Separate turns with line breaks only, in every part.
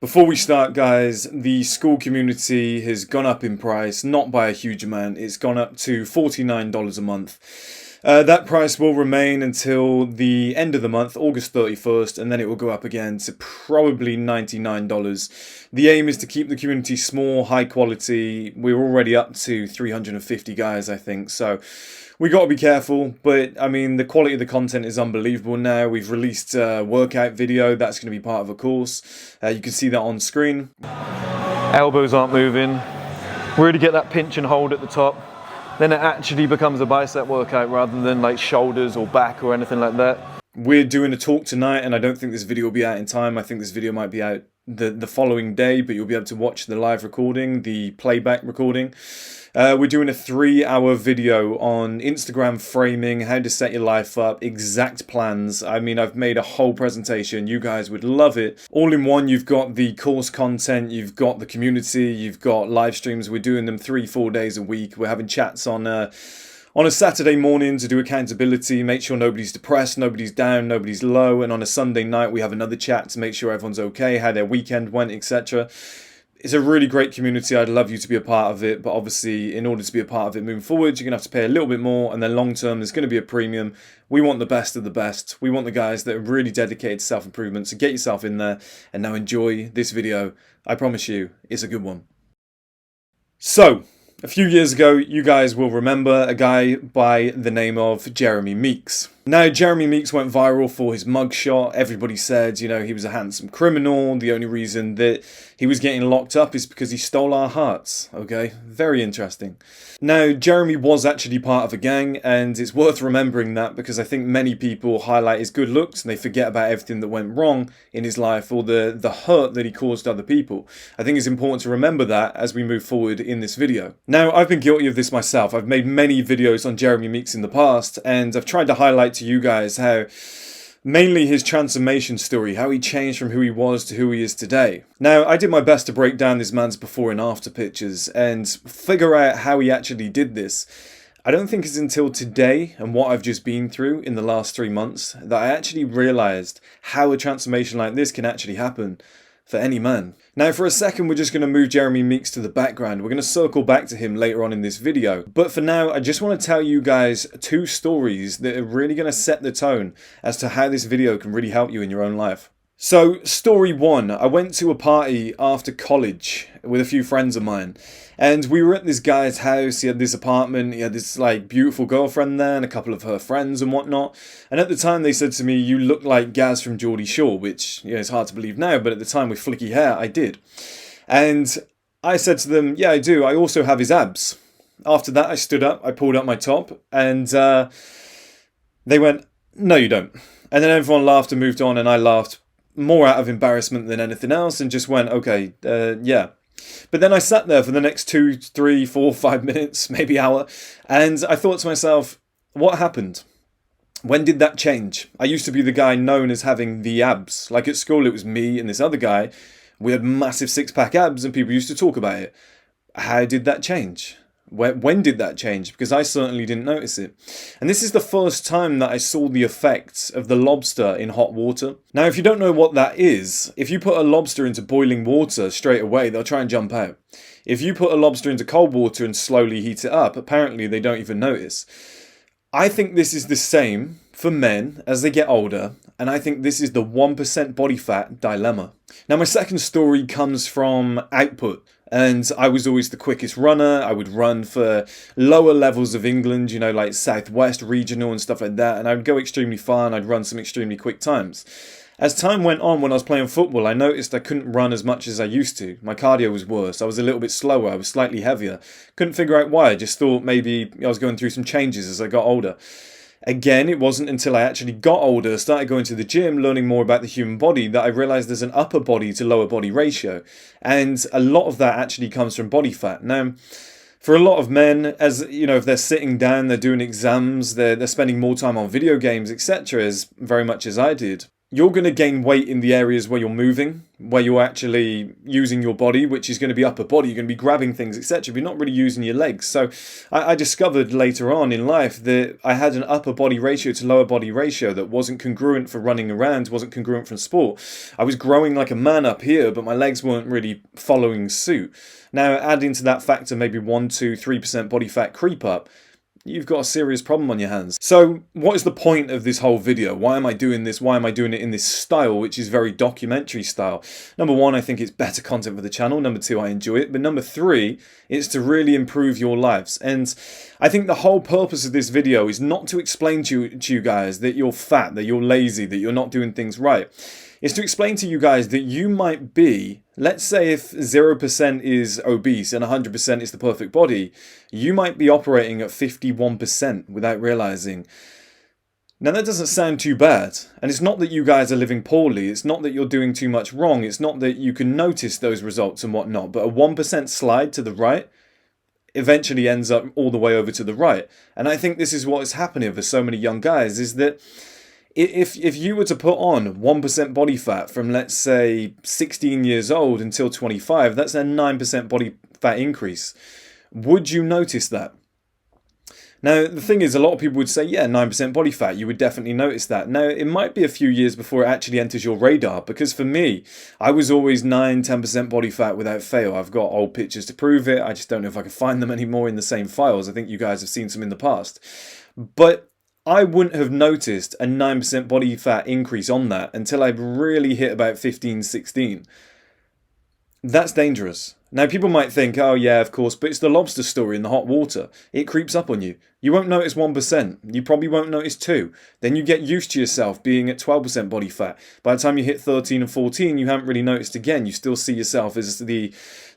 Before we start, guys, the school community has gone up in price, not by a huge amount. It's gone up to $49 a month. That price will remain until the end of the month, August 31st, and then it will go up again to probably $99. The aim is to keep the community small, high quality. We're already up to 350 guys, I think, so we got to be careful, but I mean, the quality of the content is unbelievable now. We've released a workout video that's going to be part of a course. You can see that on screen. Elbows aren't moving. Really get that pinch and hold at the top. Then it actually becomes a bicep workout rather than like shoulders or back or anything like that. We're doing a talk tonight, and I don't think this video will be out in time. I think this video might be out the following day, but you'll be able to watch the live recording, the playback recording. We're doing a 3-hour video on Instagram framing, how to set your life up, exact plans. I mean, I've made a whole presentation. You guys would love it. All in one, you've got the course content, you've got the community, you've got live streams. We're doing them 3-4 days a week. We're having chats on a Saturday morning to do accountability, make sure nobody's depressed, nobody's down, nobody's low. And on a Sunday night, we have another chat to make sure everyone's okay, how their weekend went, etc. It's a really great community. I'd love you to be a part of it, but obviously in order to be a part of it moving forward, you're going to have to pay a little bit more, and then long term there's going to be a premium. We want the best of the best. We want the guys that are really dedicated to self-improvement, so get yourself in there, and now enjoy this video. I promise you, it's a good one. So, a few years ago, you guys will remember a guy by the name of Jeremy Meeks. Now, Jeremy Meeks went viral for his mugshot. Everybody said, you know, he was a handsome criminal. The only reason that he was getting locked up is because he stole our hearts. Okay, very interesting. Now, Jeremy was actually part of a gang, and it's worth remembering that because I think many people highlight his good looks and they forget about everything that went wrong in his life or the hurt that he caused other people. I think it's important to remember that as we move forward in this video. Now, I've been guilty of this myself. I've made many videos on Jeremy Meeks in the past, and I've tried to highlight to you guys how mainly his transformation story, how he changed from who he was to who he is today. Now, I did my best to break down this man's before and after pictures and figure out how he actually did this. I don't think it's until today and what I've just been through in the last 3 months that I actually realized how a transformation like this can actually happen for any man. Now, for a second, we're just going to move Jeremy Meeks to the background. We're going to circle back to him later on in this video. But for now, I just want to tell you guys 2 stories that are really going to set the tone as to how this video can really help you in your own life. So, story 1. I went to a party after college with a few friends of mine. And we were at this guy's house. He had this apartment. He had this like beautiful girlfriend there and a couple of her friends and whatnot. And at the time they said to me, "You look like Gaz from Geordie Shore," which, you know, it's hard to believe now, but at the time with flicky hair, I did. And I said to them, "Yeah, I do. I also have his abs." After that, I stood up, I pulled up my top, and they went, "No, you don't." And then everyone laughed and moved on, and I laughed more out of embarrassment than anything else and just went, "Okay, yeah." But then I sat there for the next 2, 3, 4, 5 minutes, maybe hour, and I thought to myself, what happened? When did that change? I used to be the guy known as having the abs. Like at school, it was me and this other guy. We had massive 6-pack abs and people used to talk about it. How did that change? When did that change? Because I certainly didn't notice it. And this is the first time that I saw the effects of the lobster in hot water. Now, if you don't know what that is, if you put a lobster into boiling water straight away, they'll try and jump out. If you put a lobster into cold water and slowly heat it up, apparently they don't even notice. I think this is the same for men as they get older, and I think this is the 1% body fat dilemma. Now, my second story comes from output. And I was always the quickest runner. I would run for lower levels of England, you know, like Southwest Regional and stuff like that. And I would go extremely far and I'd run some extremely quick times. As time went on, when I was playing football, I noticed I couldn't run as much as I used to. My cardio was worse. I was a little bit slower. I was slightly heavier. Couldn't figure out why. I just thought maybe I was going through some changes as I got older. Again, it wasn't until I actually got older, started going to the gym, learning more about the human body, that I realized there's an upper body to lower body ratio. And a lot of that actually comes from body fat. Now, for a lot of men, as you know, if they're sitting down, they're doing exams, they're spending more time on video games, etc., as very much as I did. you're going to gain weight in the areas where you're moving, where you're actually using your body, which is going to be upper body. You're going to be grabbing things, etc. But you're not really using your legs. So I discovered later on in life that I had an upper body ratio to lower body ratio that wasn't congruent for running around, wasn't congruent for sport. I was growing like a man up here, but my legs weren't really following suit. Now, add into that factor maybe 1, 2, 3% body fat creep up, you've got a serious problem on your hands. So what is the point of this whole video? Why am I doing this? Why am I doing it in this style, which is very documentary style? Number one, I think it's better content for the channel. Number two, I enjoy it. But number three, it's to really improve your lives. And I think the whole purpose of this video is not to explain to you guys that you're fat, that you're lazy, that you're not doing things right. Is to explain to you guys that you might be, let's say if 0% is obese and 100% is the perfect body, you might be operating at 51% without realizing. Now that doesn't sound too bad, and it's not that you guys are living poorly, it's not that you're doing too much wrong, it's not that you can notice those results and whatnot, but a 1% slide to the right eventually ends up all the way over to the right. And I think this is what is happening for so many young guys, is that if you were to put on 1% body fat from, let's say, 16 years old until 25, that's a 9% body fat increase. Would you notice that? Now, the thing is, a lot of people would say, yeah, 9% body fat, you would definitely notice that. Now, it might be a few years before it actually enters your radar, because for me, I was always 9, 10% body fat without fail. I've got old pictures to prove it. I just don't know if I can find them anymore in the same files. I think you guys have seen some in the past. But I wouldn't have noticed a 9% body fat increase on that until I'd really hit about 15, 16. That's dangerous. Now, people might think, oh yeah, of course, but it's the lobster story in the hot water. It creeps up on you. You won't notice 1%. You probably won't notice 2. Then you get used to yourself being at 12% body fat. By the time you hit 13 and 14, you haven't really noticed again. You still see yourself as the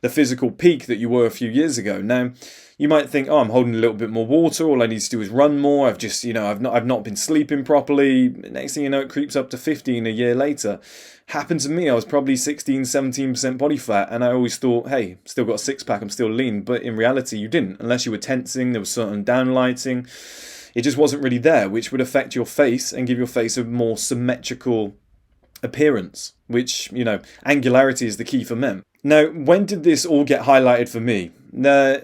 physical peak that you were a few years ago. Now, you might think, oh, I'm holding a little bit more water. All I need to do is run more. I've just, I've not been sleeping properly. Next thing you know, it creeps up to 15 a year later. Happened to me. I was probably 16, 17% body fat, and I always thought, hey, still got a six-pack, I'm still lean. But in reality, you didn't. Unless you were tensing, there was certain downlighting. It just wasn't really there, which would affect your face and give your face a more symmetrical appearance, which, angularity is the key for men. Now, when did this all get highlighted for me?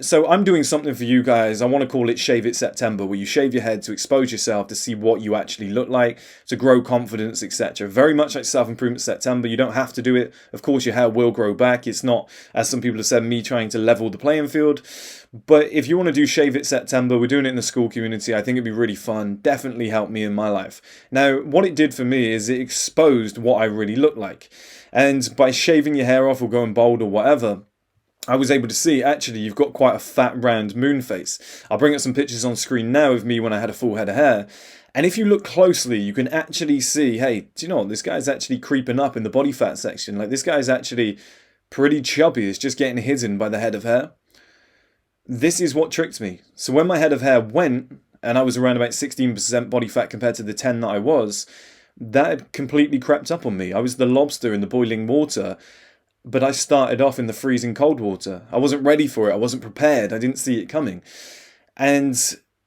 So I'm doing something for you guys. I want to call it Shave It September, where you shave your head to expose yourself, to see what you actually look like, to grow confidence, etc. Very much like Self-Improvement September. You don't have to do it. Of course, your hair will grow back. It's not, as some people have said, me trying to level the playing field. But if you want to do Shave It September, we're doing it in the school community. I think it'd be really fun. Definitely helped me in my life. Now, what it did for me is it exposed what I really look like. And by shaving your hair off or going bald or whatever, I was able to see, actually, you've got quite a fat, round moon face. I'll bring up some pictures on screen now of me when I had a full head of hair. And if you look closely, you can actually see, hey, do you know what? This guy's actually creeping up in the body fat section. Like, this guy's actually pretty chubby. It's just getting hidden by the head of hair. This is what tricked me. So when my head of hair went, and I was around about 16% body fat compared to the 10 that I was, that had completely crept up on me. I was the lobster in the boiling water. But I started off in the freezing cold water. I wasn't ready for it. I wasn't prepared. I didn't see it coming. And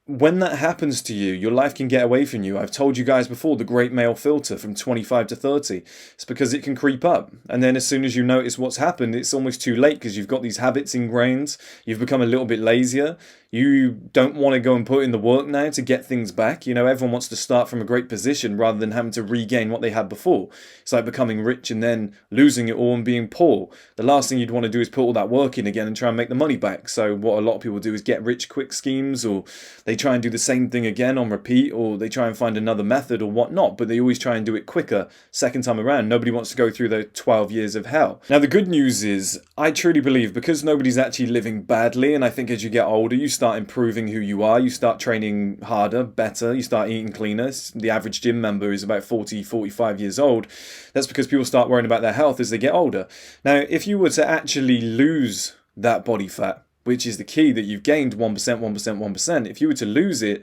when that happens to you, your life can get away from you. I've told you guys before, the great male filter from 25 to 30. It's because it can creep up. And then as soon as you notice what's happened, it's almost too late because you've got these habits ingrained. You've become a little bit lazier. You don't want to go and put in the work now to get things back. Everyone wants to start from a great position rather than having to regain what they had before. It's like becoming rich and then losing it all and being poor. The last thing you'd want to do is put all that work in again and try and make the money back. So what a lot of people do is get rich quick schemes, or they try and do the same thing again on repeat, or they try and find another method or whatnot, but they always try and do it quicker second time around. Nobody wants to go through the 12 years of hell. Now, the good news is, I truly believe, because nobody's actually living badly, and I think as you get older, you start improving who you are, you start training harder, better, you start eating cleaner. The average gym member is about 40, 45 years old. That's because people start worrying about their health as they get older. Now, if you were to actually lose that body fat, which is the key, that you've gained 1%, 1%, 1%, if you were to lose it,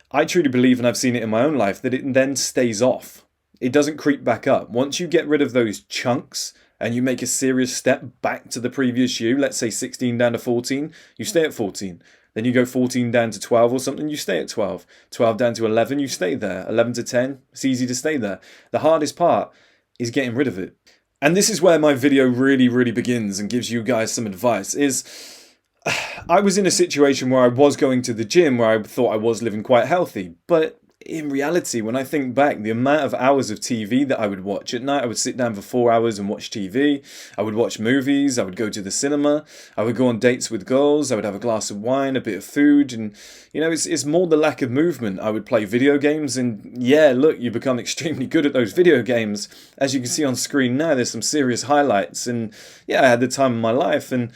I truly believe, and I've seen it in my own life, that it then stays off. It doesn't creep back up. Once you get rid of those chunks and you make a serious step back to the previous you, let's say 16 down to 14, you stay at 14. Then you go 14 down to 12 or something, you stay at 12. 12 down to 11, you stay there. 11 to 10, it's easy to stay there. The hardest part is getting rid of it. And this is where my video really begins and gives you guys some advice, is I was in a situation where I was going to the gym, where I thought I was living quite healthy, but in reality, when I think back, the amount of hours of TV that I would watch at night, I would sit down for 4 hours and watch TV, I would watch movies, I would go to the cinema, I would go on dates with girls, I would have a glass of wine, a bit of food, and it's more the lack of movement. I would play video games, and yeah, look, you become extremely good at those video games. As you can see on screen now, there's some serious highlights, and yeah, I had the time of my life, and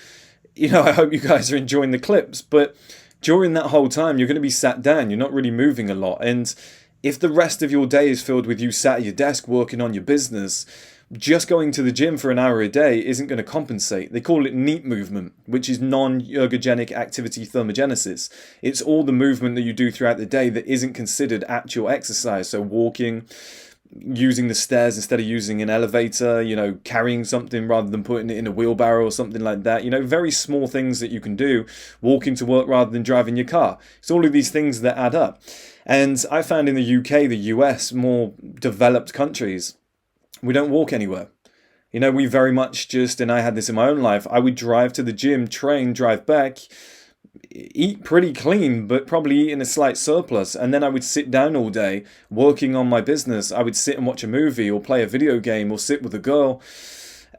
I hope you guys are enjoying the clips, but during that whole time, you're going to be sat down, you're not really moving a lot, and if the rest of your day is filled with you sat at your desk working on your business, just going to the gym for an hour a day isn't going to compensate. They call it NEAT movement, which is non-ergogenic activity thermogenesis. It's all the movement that you do throughout the day that isn't considered actual exercise, so walking, using the stairs instead of using an elevator, carrying something rather than putting it in a wheelbarrow or something like that. Very small things that you can do, walking to work rather than driving your car. It's all of these things that add up. And I found in the UK, the US, more developed countries, we don't walk anywhere. We very much just, and I had this in my own life, I would drive to the gym, train, drive back, eat pretty clean, but probably eat in a slight surplus, and then I would sit down all day working on my business. I would sit and watch a movie or play a video game or sit with a girl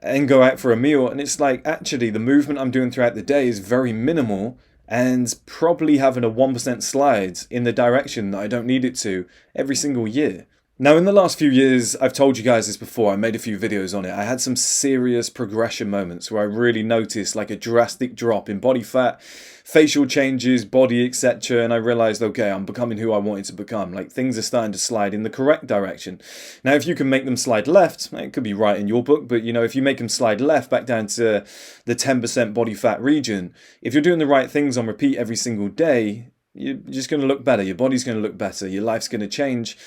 and go out for a meal, and it's like, actually, the movement I'm doing throughout the day is very minimal and probably having a 1% slide in the direction that I don't need it to every single year. Now, in the last few years, I've told you guys this before, I made a few videos on it, I had some serious progression moments where I really noticed like a drastic drop in body fat, facial changes, body, etc. And I realized, okay, I'm becoming who I wanted to become. Like, things are starting to slide in the correct direction. Now, if you can make them slide left, it could be right in your book, but if you make them slide left back down to the 10% body fat region, if you're doing the right things on repeat every single day, you're just going to look better, your body's going to look better, your life's going to change.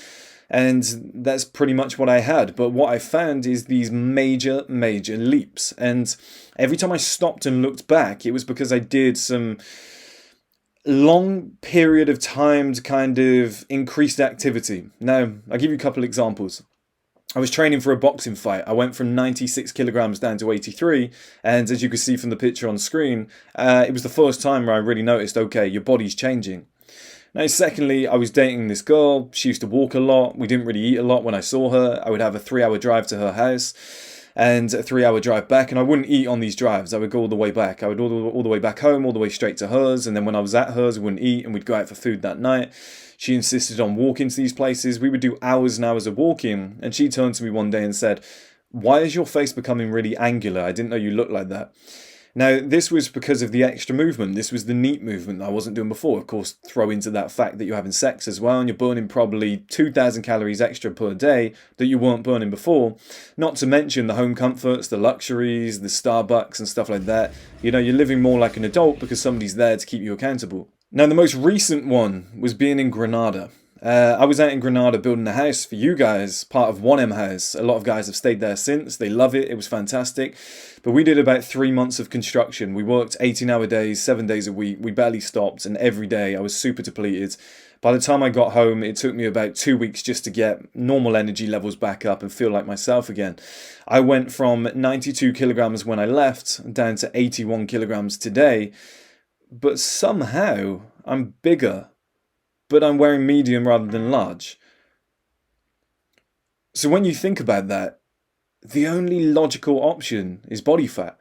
And that's pretty much what I had. But what I found is these major leaps. And every time I stopped and looked back, it was because I did some long period of timed kind of increased activity. Now, I'll give you a couple examples. I was training for a boxing fight. I went from 96 kilograms down to 83. And as you can see from the picture on screen, it was the first time where I really noticed, okay, your body's changing. Now, secondly, I was dating this girl. She used to walk a lot. We didn't really eat a lot when I saw her. I would have a 3-hour drive to her house and a 3-hour drive back, and I wouldn't eat on these drives. I would go all the way back. I would all the way back home, all the way straight to hers, and then when I was at hers, I wouldn't eat, and we'd go out for food that night. She insisted on walking to these places. We would do hours and hours of walking, and she turned to me one day and said, "Why is your face becoming really angular? I didn't know you looked like that." Now, this was because of the extra movement. This was the NEAT movement that I wasn't doing before. Of course, throw into that fact that you're having sex as well, and you're burning probably 2,000 calories extra per day that you weren't burning before. Not to mention the home comforts, the luxuries, the Starbucks and stuff like that. You're living more like an adult because somebody's there to keep you accountable. Now, the most recent one was being in Granada. I was out in Granada building a house for you guys, part of 1M House. A lot of guys have stayed there since. They love it. It was fantastic. But we did about 3 months of construction. We worked 18-hour days, 7 days a week. We barely stopped, and every day I was super depleted. By the time I got home, it took me about 2 weeks just to get normal energy levels back up and feel like myself again. I went from 92 kilograms when I left down to 81 kilograms today. But somehow I'm bigger, but I'm wearing medium rather than large. So when you think about that, the only logical option is body fat.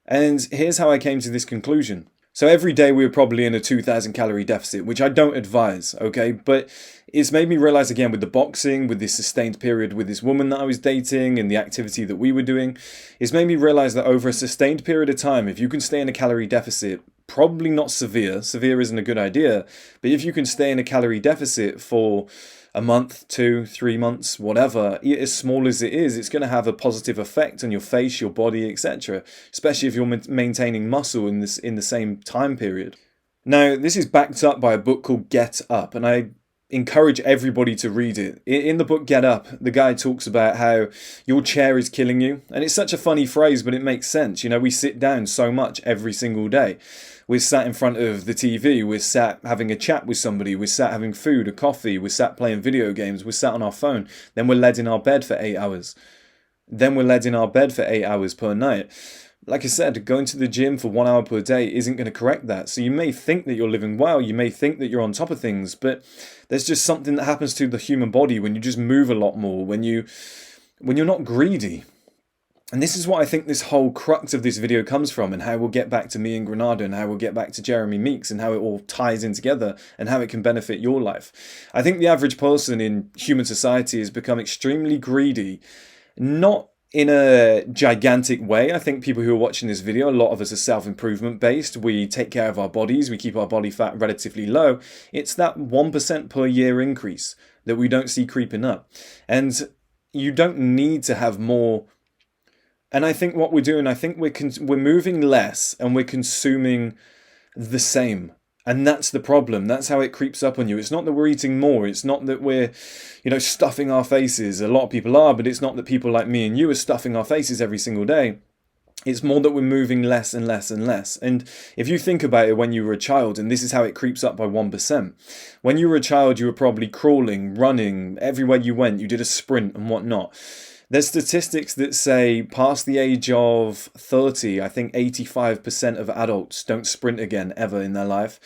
And here's how I came to this conclusion. So every day we were probably in a 2,000 calorie deficit, which I don't advise, okay? But it's made me realize again with the boxing, with this sustained period with this woman that I was dating and the activity that we were doing, it's made me realize that over a sustained period of time, if you can stay in a calorie deficit, probably not severe isn't a good idea, but if you can stay in a calorie deficit for a month, 2, 3 months, whatever, as small as it is, it's going to have a positive effect on your face, your body, etc. Especially if you're maintaining muscle in the same time period. Now, this is backed up by a book called Get Up, and I encourage everybody to read it. In the book Get Up, the guy talks about how your chair is killing you, and it's such a funny phrase, but it makes sense. We sit down so much every single day. We're sat in front of the TV, we're sat having a chat with somebody, we're sat having food, a coffee, we're sat playing video games, we're sat on our phone, then we're led in our bed for 8 hours. Then we're led in our bed for 8 hours per night. Like I said, going to the gym for 1 hour per day isn't going to correct that. So you may think that you're living well, you may think that you're on top of things, but there's just something that happens to the human body when you just move a lot more, when you're not greedy. And this is what I think this whole crux of this video comes from, and how we'll get back to me in Granada, and how we'll get back to Jeremy Meeks, and how it all ties in together, and how it can benefit your life. I think the average person in human society has become extremely greedy, not in a gigantic way. I think people who are watching this video, a lot of us are self-improvement based. We take care of our bodies. We keep our body fat relatively low. It's that 1% per year increase that we don't see creeping up. And you don't need to have more. And I think what we're doing, I think we're moving less and we're consuming the same. And that's the problem. That's how it creeps up on you. It's not that we're eating more. It's not that we're, stuffing our faces. A lot of people are, but it's not that people like me and you are stuffing our faces every single day. It's more that we're moving less and less and less. And if you think about it, when you were a child, and this is how it creeps up by 1%. When you were a child, you were probably crawling, running, everywhere you went, you did a sprint and whatnot. There's statistics that say past the age of 30, I think 85% of adults don't sprint again ever in their life.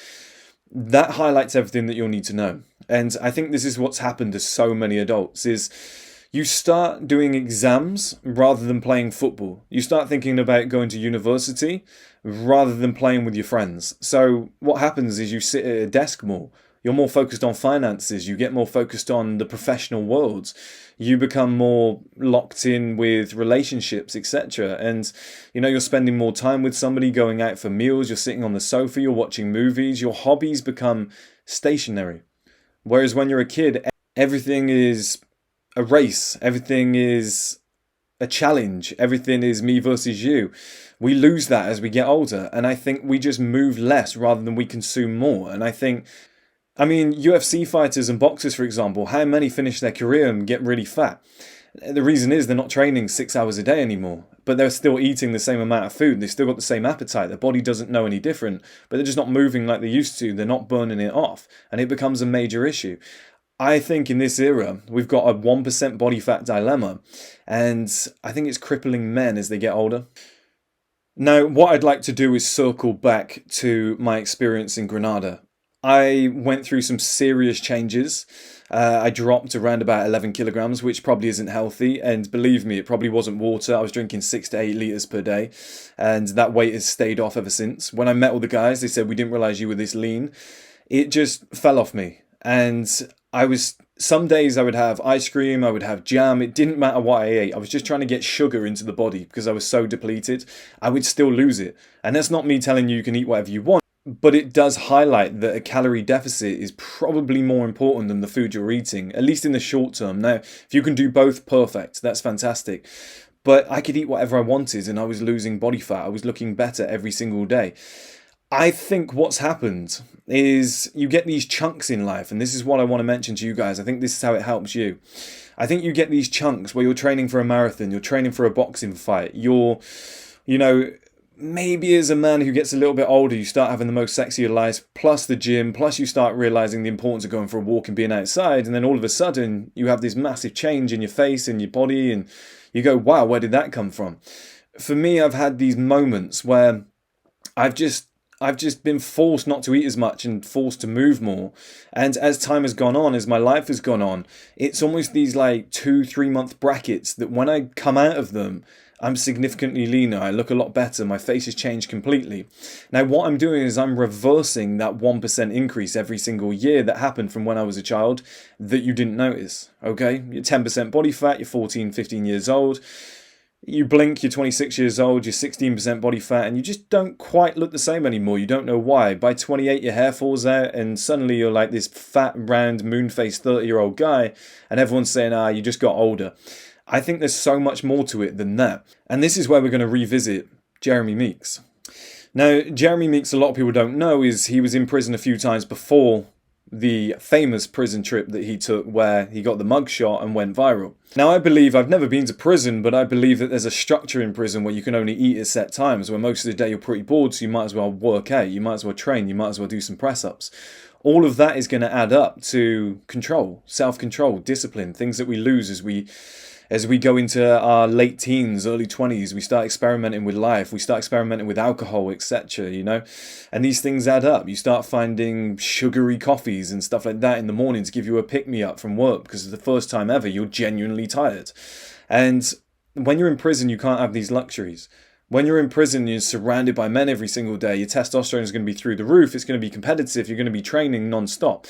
That highlights everything that you'll need to know. And I think this is what's happened to so many adults, is you start doing exams rather than playing football. You start thinking about going to university rather than playing with your friends. So what happens is you sit at a desk more. You're more focused on finances. You get more focused on the professional world. You become more locked in with relationships, etc. And, you're spending more time with somebody, going out for meals. You're sitting on the sofa. You're watching movies. Your hobbies become stationary. Whereas when you're a kid, everything is a race. Everything is a challenge. Everything is me versus you. We lose that as we get older. And I think we just move less rather than we consume more. And I think, UFC fighters and boxers, for example, how many finish their career and get really fat? The reason is they're not training 6 hours a day anymore, but they're still eating the same amount of food. They've still got the same appetite. Their body doesn't know any different, but they're just not moving like they used to. They're not burning it off, and it becomes a major issue. I think in this era, we've got a 1% body fat dilemma, and I think it's crippling men as they get older. Now, what I'd like to do is circle back to my experience in Granada. I went through some serious changes. I dropped around about 11 kilograms, which probably isn't healthy. And believe me, it probably wasn't water. I was drinking 6 to 8 litres per day. And that weight has stayed off ever since. When I met all the guys, they said, we didn't realise you were this lean. It just fell off me. And some days I would have ice cream, I would have jam. It didn't matter what I ate. I was just trying to get sugar into the body because I was so depleted. I would still lose it. And that's not me telling you can eat whatever you want. But it does highlight that a calorie deficit is probably more important than the food you're eating, at least in the short term. Now, if you can do both, perfect. That's fantastic. But I could eat whatever I wanted and I was losing body fat. I was looking better every single day. I think what's happened is you get these chunks in life, and this is what I want to mention to you guys. I think this is how it helps you. I think you get these chunks where you're training for a marathon, you're training for a boxing fight, maybe as a man who gets a little bit older, you start having the most sexy of lives, plus the gym, plus you start realizing the importance of going for a walk and being outside, and then all of a sudden you have this massive change in your face and your body, and you go, wow, where did that come from? For me, I've had these moments where I've just been forced not to eat as much and forced to move more. And as time has gone on, as my life has gone on, it's almost these 2-3 month brackets that when I come out of them, I'm significantly leaner. I look a lot better. My face has changed completely. Now, what I'm doing is I'm reversing that 1% increase every single year that happened from when I was a child that you didn't notice. Okay? You're 10% body fat. You're 14, 15 years old. You blink, you're 26 years old, you're 16% body fat, and you just don't quite look the same anymore. You don't know why. By 28, your hair falls out, and suddenly you're like this fat, round, moon-faced 30-year-old guy, and everyone's saying, you just got older. I think there's so much more to it than that. And this is where we're going to revisit Jeremy Meeks. Now, Jeremy Meeks, a lot of people don't know, is he was in prison a few times before the famous prison trip that he took where he got the mugshot and went viral. Now, I believe, I've never been to prison, but I believe that there's a structure in prison where you can only eat at set times, where most of the day you're pretty bored, so you might as well work out, you might as well train, you might as well do some press-ups. All of that is going to add up to control, self-control, discipline, things that we lose as we go into our late teens, early 20s, we start experimenting with life, we start experimenting with alcohol, etc., you know? And these things add up. You start finding sugary coffees and stuff like that in the morning to give you a pick-me-up from work because it's the first time ever you're genuinely tired. And when you're in prison, you can't have these luxuries. When you're in prison, you're surrounded by men every single day. Your testosterone is going to be through the roof. It's going to be competitive. You're going to be training non-stop.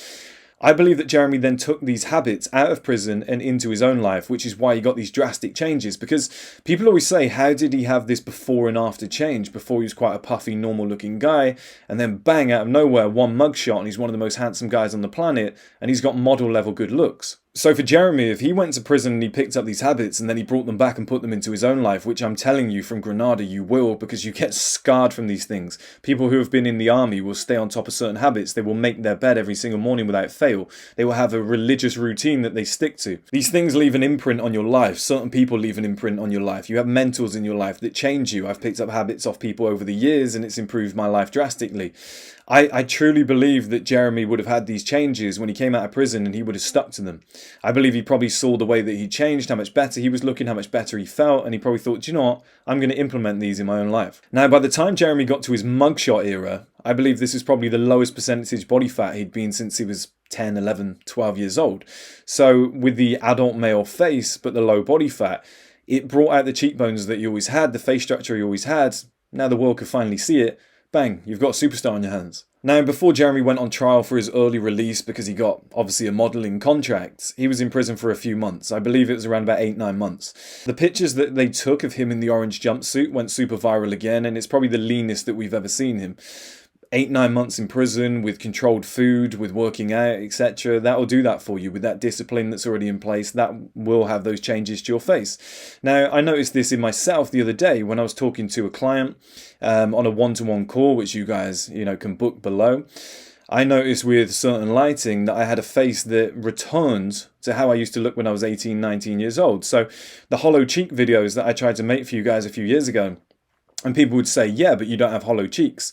I believe that Jeremy then took these habits out of prison and into his own life, which is why he got these drastic changes. Because people always say, how did he have this before and after change? Before he was quite a puffy, normal-looking guy, and then bang, out of nowhere, one mugshot, and he's one of the most handsome guys on the planet, and he's got model-level good looks. So for Jeremy, if he went to prison and he picked up these habits and then he brought them back and put them into his own life, which I'm telling you from Granada you will, because you get scarred from these things. People who have been in the army will stay on top of certain habits. They will make their bed every single morning without fail. They will have a religious routine that they stick to. These things leave an imprint on your life. Certain people leave an imprint on your life. You have mentors in your life that change you. I've picked up habits off people over the years and it's improved my life drastically. I truly believe that Jeremy would have had these changes when he came out of prison and he would have stuck to them. I believe he probably saw the way that he changed, how much better he was looking, how much better he felt, and he probably thought, do you know what, I'm going to implement these in my own life. Now, by the time Jeremy got to his mugshot era, I believe this is probably the lowest percentage body fat he'd been since he was 10, 11, 12 years old. So with the adult male face, but the low body fat, it brought out the cheekbones that he always had, the face structure he always had. Now the world could finally see it. Bang, you've got a superstar on your hands. Now, before Jeremy went on trial for his early release because he got, obviously, a modelling contract, he was in prison for a few months. I believe it was around about 8-9 months. The pictures that they took of him in the orange jumpsuit went super viral again, and it's probably the leanest that we've ever seen him. 8-9 months in prison with controlled food, with working out, etc. That will do that for you. With that discipline that's already in place, that will have those changes to your face. Now, I noticed this in myself the other day when I was talking to a client on a one-to-one call, which you guys, can book below. I noticed with certain lighting that I had a face that returned to how I used to look when I was 18, 19 years old. So the hollow cheek videos that I tried to make for you guys a few years ago, and people would say, yeah, but you don't have hollow cheeks.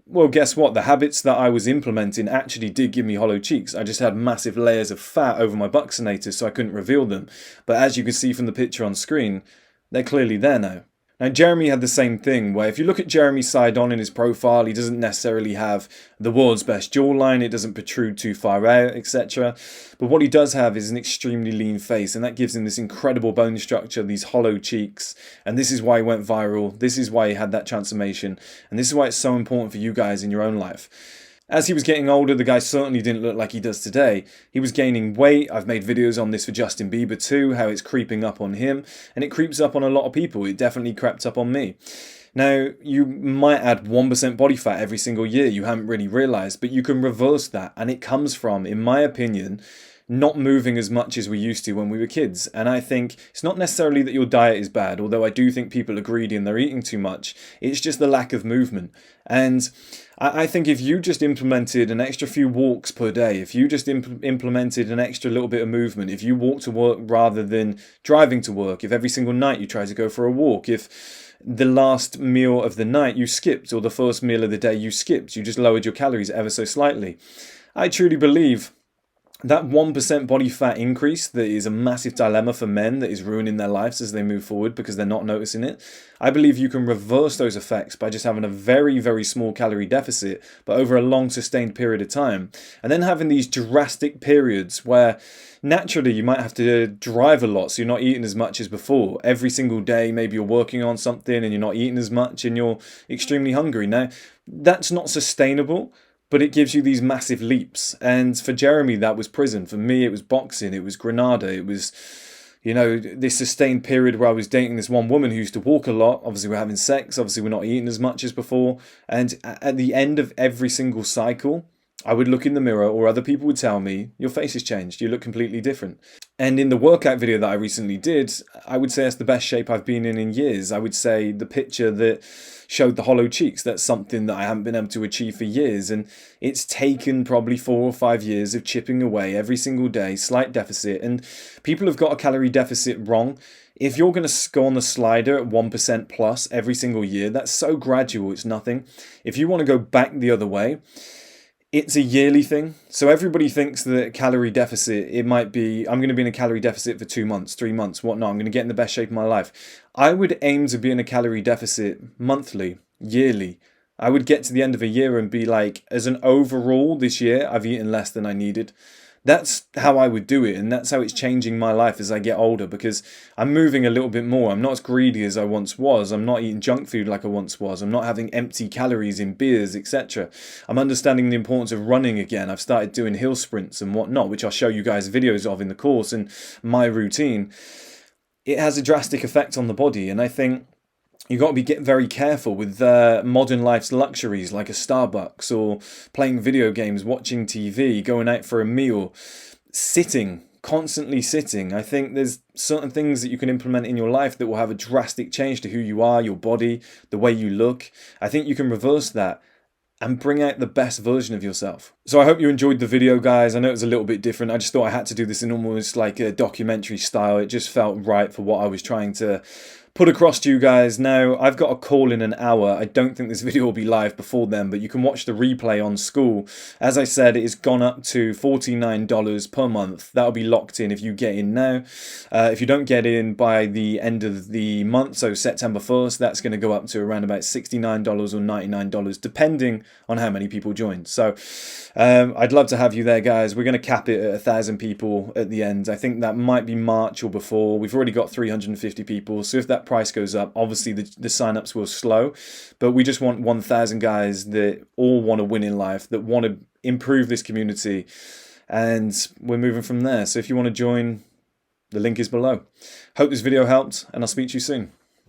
Well, guess what? The habits that I was implementing actually did give me hollow cheeks. I just had massive layers of fat over my buccinators, so I couldn't reveal them. But as you can see from the picture on screen, they're clearly there now. Now, Jeremy had the same thing, where if you look at Jeremy's side on in his profile, he doesn't necessarily have the world's best jawline, it doesn't protrude too far out, etc. But what he does have is an extremely lean face, and that gives him this incredible bone structure, these hollow cheeks, and this is why he went viral, this is why he had that transformation, and this is why it's so important for you guys in your own life. As he was getting older, the guy certainly didn't look like he does today. He was gaining weight. I've made videos on this for Justin Bieber too, how it's creeping up on him. And it creeps up on a lot of people. It definitely crept up on me. Now, you might add 1% body fat every single year. You haven't really realised, but you can reverse that. And it comes from, in my opinion, not moving as much as we used to when we were kids. And I think it's not necessarily that your diet is bad, although I do think people are greedy and they're eating too much. It's just the lack of movement. And I think if you just implemented an extra few walks per day, if you just implemented an extra little bit of movement, if you walk to work rather than driving to work, if every single night you try to go for a walk, if the last meal of the night you skipped, or the first meal of the day you skipped, you just lowered your calories ever so slightly, I truly believe that 1% body fat increase that is a massive dilemma for men that is ruining their lives as they move forward because they're not noticing it. I believe you can reverse those effects by just having a very, very small calorie deficit, but over a long sustained period of time. And then having these drastic periods where naturally you might have to drive a lot, so you're not eating as much as before. Every single day, maybe you're working on something and you're not eating as much and you're extremely hungry. Now, that's not sustainable. But it gives you these massive leaps. And for Jeremy, that was prison. For me, it was boxing. It was Granada. It was, this sustained period where I was dating this one woman who used to walk a lot. Obviously, we're having sex. Obviously, we're not eating as much as before. And at the end of every single cycle, I would look in the mirror, or other people would tell me, your face has changed, you look completely different. And in the workout video that I recently did, I would say it's the best shape I've been in years. I would say the picture that showed the hollow cheeks, that's something that I haven't been able to achieve for years. And it's taken probably 4 or 5 years of chipping away every single day, slight deficit. And people have got a calorie deficit wrong. If you're going to go on the slider at 1% plus every single year, that's so gradual, it's nothing. If you want to go back the other way, it's a yearly thing. So everybody thinks that calorie deficit, it might be, I'm going to be in a calorie deficit for 2 months, 3 months, whatnot. I'm going to get in the best shape of my life. I would aim to be in a calorie deficit monthly, yearly. I would get to the end of a year and be like, as an overall this year, I've eaten less than I needed. That's how I would do it, and that's how it's changing my life as I get older, because I'm moving a little bit more. I'm not as greedy as I once was. I'm not eating junk food like I once was. I'm not having empty calories in beers, etc. I'm understanding the importance of running again. I've started doing hill sprints and whatnot, which I'll show you guys videos of in the course and my routine. It has a drastic effect on the body, and I think you've got to be very careful with modern life's luxuries like a Starbucks or playing video games, watching TV, going out for a meal, sitting, constantly sitting. I think there's certain things that you can implement in your life that will have a drastic change to who you are, your body, the way you look. I think you can reverse that and bring out the best version of yourself. So I hope you enjoyed the video, guys. I know it was a little bit different. I just thought I had to do this in almost like a documentary style. It just felt right for what I was trying to put across to you guys. Now, I've got a call in an hour. I don't think this video will be live before then, but you can watch the replay on school. As I said, it has gone up to $49 per month. That'll be locked in if you get in now. If you don't get in by the end of the month, so September 1st, that's going to go up to around about $69 or $99, depending on how many people join. So I'd love to have you there, guys. We're going to cap it at 1,000 people at the end. I think that might be March or before. We've already got 350 people, so if that price goes up, obviously the sign-ups will slow, but we just want 1,000 guys that all want to win in life, that want to improve this community, and we're moving from there. So if you want to join, the link is below. Hope this video helped, and I'll speak to you soon.